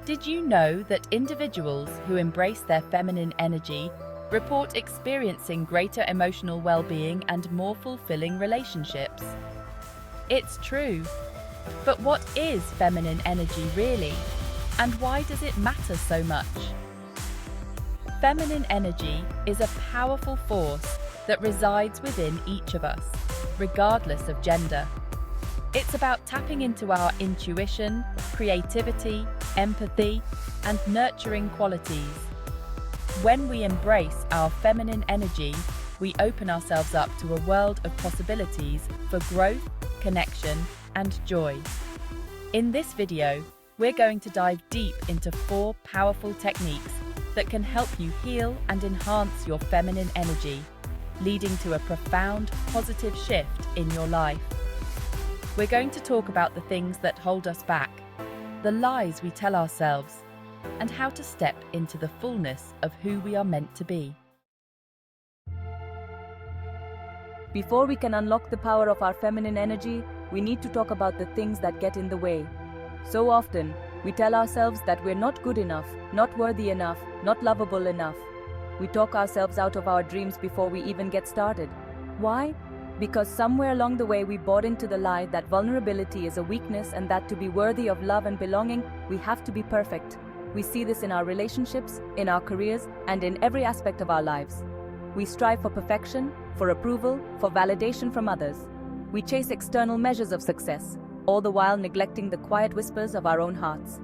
Did you know that individuals who embrace their feminine energy report experiencing greater emotional well-being and more fulfilling relationships? It's true. But what is feminine energy really? And why does it matter so much? Feminine energy is a powerful force that resides within each of us, regardless of gender. It's about tapping into our intuition, creativity, empathy, and nurturing qualities. When we embrace our feminine energy, we open ourselves up to a world of possibilities for growth, connection, and joy. In this video, we're going to dive deep into 4 powerful techniques that can help you heal and enhance your feminine energy, leading to a profound, positive shift in your life. We're going to talk about the things that hold us back, the lies we tell ourselves, and how to step into the fullness of who we are meant to be. Before we can unlock the power of our feminine energy, we need to talk about the things that get in the way. So often, we tell ourselves that we're not good enough, not worthy enough, not lovable enough. We talk ourselves out of our dreams before we even get started. Why? Because somewhere along the way we bought into the lie that vulnerability is a weakness and that to be worthy of love and belonging, we have to be perfect. We see this in our relationships, in our careers, and in every aspect of our lives. We strive for perfection, for approval, for validation from others. We chase external measures of success, all the while neglecting the quiet whispers of our own hearts.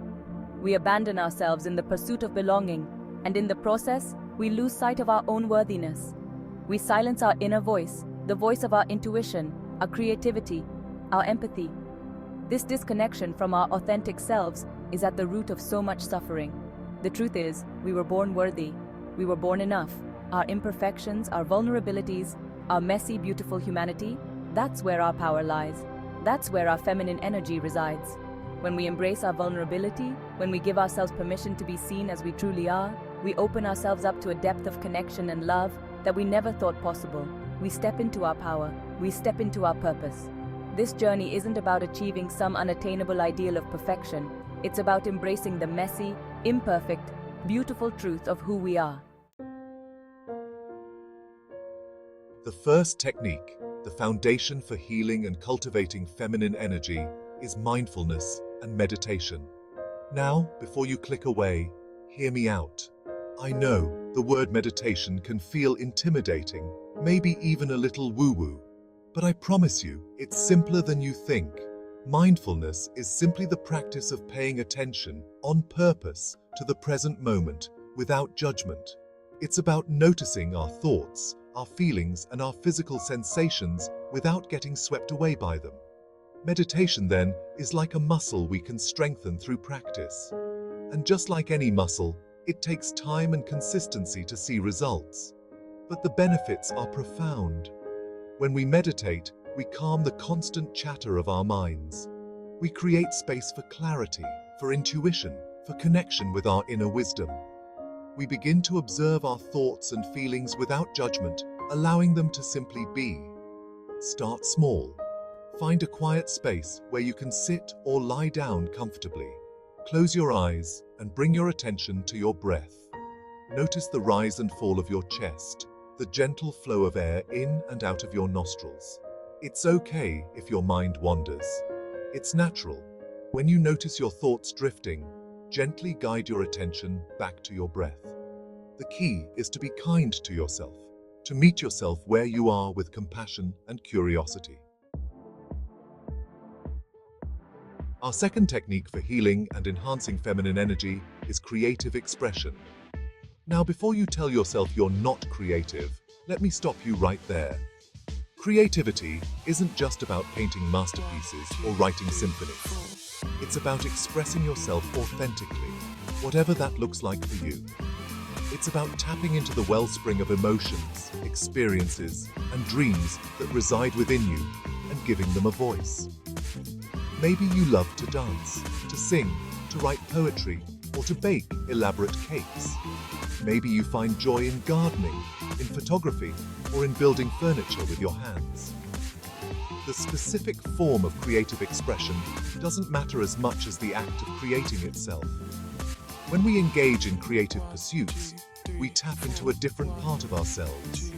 We abandon ourselves in the pursuit of belonging, and in the process, we lose sight of our own worthiness. We silence our inner voice, the voice of our intuition, our creativity, our empathy. This disconnection from our authentic selves is at the root of so much suffering. The truth is, we were born worthy. We were born enough. Our imperfections, our vulnerabilities, our messy, beautiful humanity, that's where our power lies. That's where our feminine energy resides. When we embrace our vulnerability, when we give ourselves permission to be seen as we truly are, we open ourselves up to a depth of connection and love that we never thought possible. We step into our power. We step into our purpose. This journey isn't about achieving some unattainable ideal of perfection. It's about embracing the messy, imperfect, beautiful truth of who we are. The first technique, the foundation for healing and cultivating feminine energy, is mindfulness and meditation. Now, before you click away, hear me out. I know the word meditation can feel intimidating, maybe even a little woo-woo, but I promise you, it's simpler than you think. Mindfulness is simply the practice of paying attention, on purpose, to the present moment, without judgment. It's about noticing our thoughts, our feelings, and our physical sensations without getting swept away by them. Meditation, then, is like a muscle we can strengthen through practice. And just like any muscle, it takes time and consistency to see results. But the benefits are profound. When we meditate, we calm the constant chatter of our minds. We create space for clarity, for intuition, for connection with our inner wisdom. We begin to observe our thoughts and feelings without judgment, allowing them to simply be. Start small. Find a quiet space where you can sit or lie down comfortably. Close your eyes and bring your attention to your breath. Notice the rise and fall of your chest, the gentle flow of air in and out of your nostrils. It's okay if your mind wanders. It's natural. When you notice your thoughts drifting, gently guide your attention back to your breath. The key is to be kind to yourself, to meet yourself where you are with compassion and curiosity. Our second technique for healing and enhancing feminine energy is creative expression. Now, before you tell yourself you're not creative, let me stop you right there. Creativity isn't just about painting masterpieces or writing symphonies. It's about expressing yourself authentically, whatever that looks like for you. It's about tapping into the wellspring of emotions, experiences, and dreams that reside within you and giving them a voice. Maybe you love to dance, to sing, to write poetry, or to bake elaborate cakes. Maybe you find joy in gardening, in photography, or in building furniture with your hands. The specific form of creative expression doesn't matter as much as the act of creating itself. When we engage in creative pursuits, we tap into a different part of ourselves.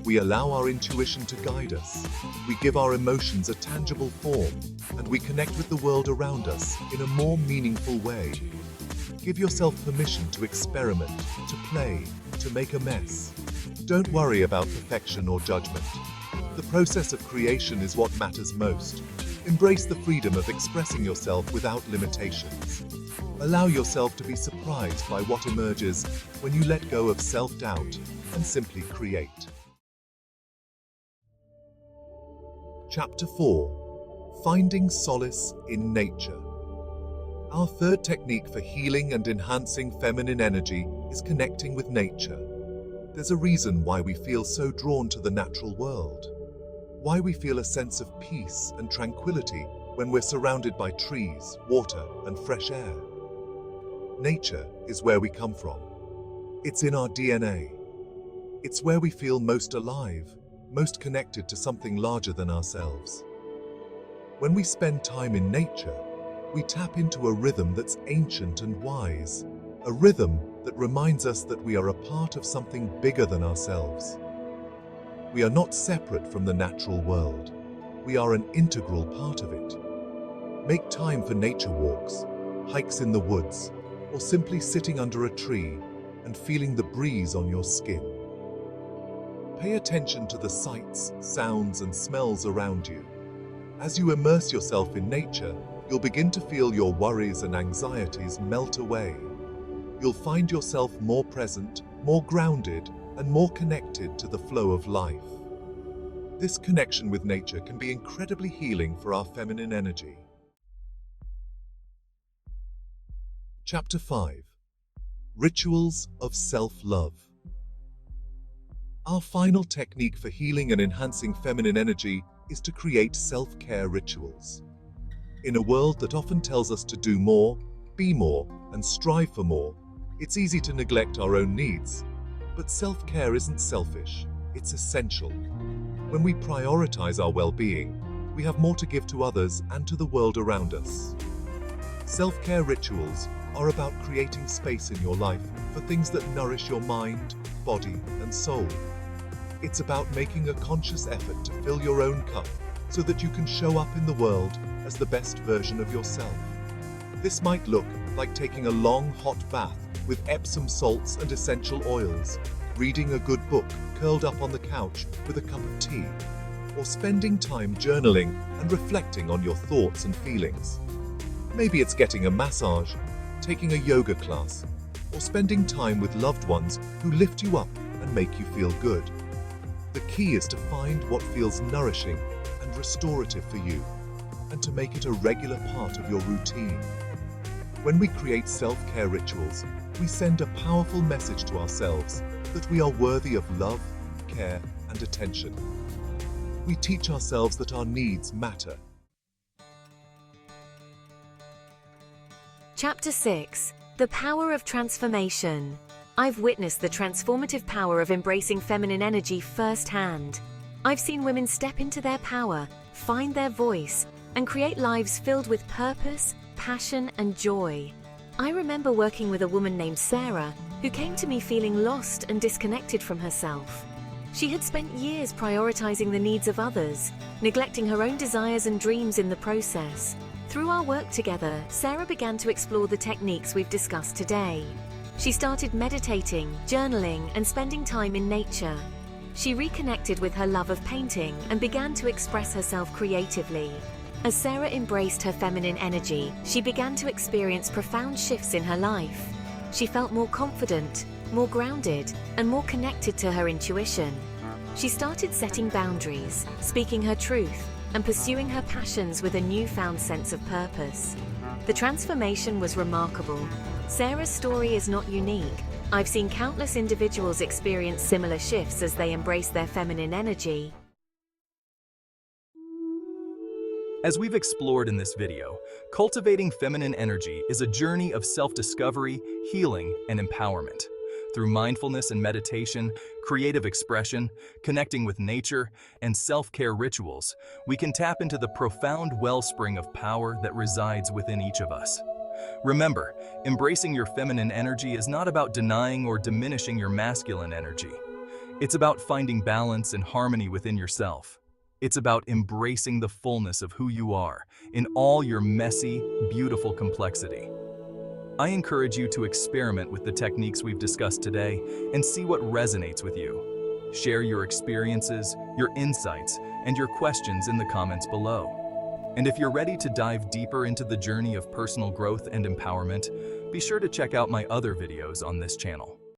We allow our intuition to guide us. We give our emotions a tangible form, and we connect with the world around us in a more meaningful way. Give yourself permission to experiment, to play, to make a mess. Don't worry about perfection or judgment. The process of creation is what matters most. Embrace the freedom of expressing yourself without limitations. Allow yourself to be surprised by what emerges when you let go of self-doubt and simply create. Chapter 4. Finding Solace in Nature. Our third technique for healing and enhancing feminine energy is connecting with nature. There's a reason why we feel so drawn to the natural world. Why we feel a sense of peace and tranquility when we're surrounded by trees, water, and fresh air. Nature is where we come from. It's in our DNA. It's where we feel most alive, most connected to something larger than ourselves. When we spend time in nature, we tap into a rhythm that's ancient and wise, a rhythm that reminds us that we are a part of something bigger than ourselves. We are not separate from the natural world. We are an integral part of it. Make time for nature walks, hikes in the woods, or simply sitting under a tree and feeling the breeze on your skin. Pay attention to the sights, sounds, and smells around you. As you immerse yourself in nature, you'll begin to feel your worries and anxieties melt away. You'll find yourself more present, more grounded, and more connected to the flow of life. This connection with nature can be incredibly healing for our feminine energy. Chapter 5. Rituals of Self-Love. Our final technique for healing and enhancing feminine energy is to create self-care rituals. In a world that often tells us to do more, be more, and strive for more, it's easy to neglect our own needs. But self-care isn't selfish, it's essential. When we prioritize our well-being, we have more to give to others and to the world around us. Self-care rituals are about creating space in your life for things that nourish your mind, body, and soul. It's about making a conscious effort to fill your own cup so that you can show up in the world as the best version of yourself. This might look like taking a long, hot bath with Epsom salts and essential oils, reading a good book curled up on the couch with a cup of tea, or spending time journaling and reflecting on your thoughts and feelings. Maybe it's getting a massage, taking a yoga class, or spending time with loved ones who lift you up and make you feel good. The key is to find what feels nourishing and restorative for you, and to make it a regular part of your routine. When we create self-care rituals, we send a powerful message to ourselves that we are worthy of love, care, and attention. We teach ourselves that our needs matter. Chapter 6. The Power of Transformation. I've witnessed the transformative power of embracing feminine energy firsthand. I've seen women step into their power, find their voice, and create lives filled with purpose, passion, and joy. I remember working with a woman named Sarah, who came to me feeling lost and disconnected from herself. She had spent years prioritizing the needs of others, neglecting her own desires and dreams in the process. Through our work together, Sarah began to explore the techniques we've discussed today. She started meditating, journaling, and spending time in nature. She reconnected with her love of painting and began to express herself creatively. As Sarah embraced her feminine energy, she began to experience profound shifts in her life. She felt more confident, more grounded, and more connected to her intuition. She started setting boundaries, speaking her truth, and pursuing her passions with a newfound sense of purpose. The transformation was remarkable. Sarah's story is not unique. I've seen countless individuals experience similar shifts as they embrace their feminine energy. As we've explored in this video, cultivating feminine energy is a journey of self-discovery, healing, and empowerment. Through mindfulness and meditation, creative expression, connecting with nature, and self-care rituals, we can tap into the profound wellspring of power that resides within each of us. Remember, embracing your feminine energy is not about denying or diminishing your masculine energy. It's about finding balance and harmony within yourself. It's about embracing the fullness of who you are in all your messy, beautiful complexity. I encourage you to experiment with the techniques we've discussed today and see what resonates with you. Share your experiences, your insights, and your questions in the comments below. And if you're ready to dive deeper into the journey of personal growth and empowerment, be sure to check out my other videos on this channel.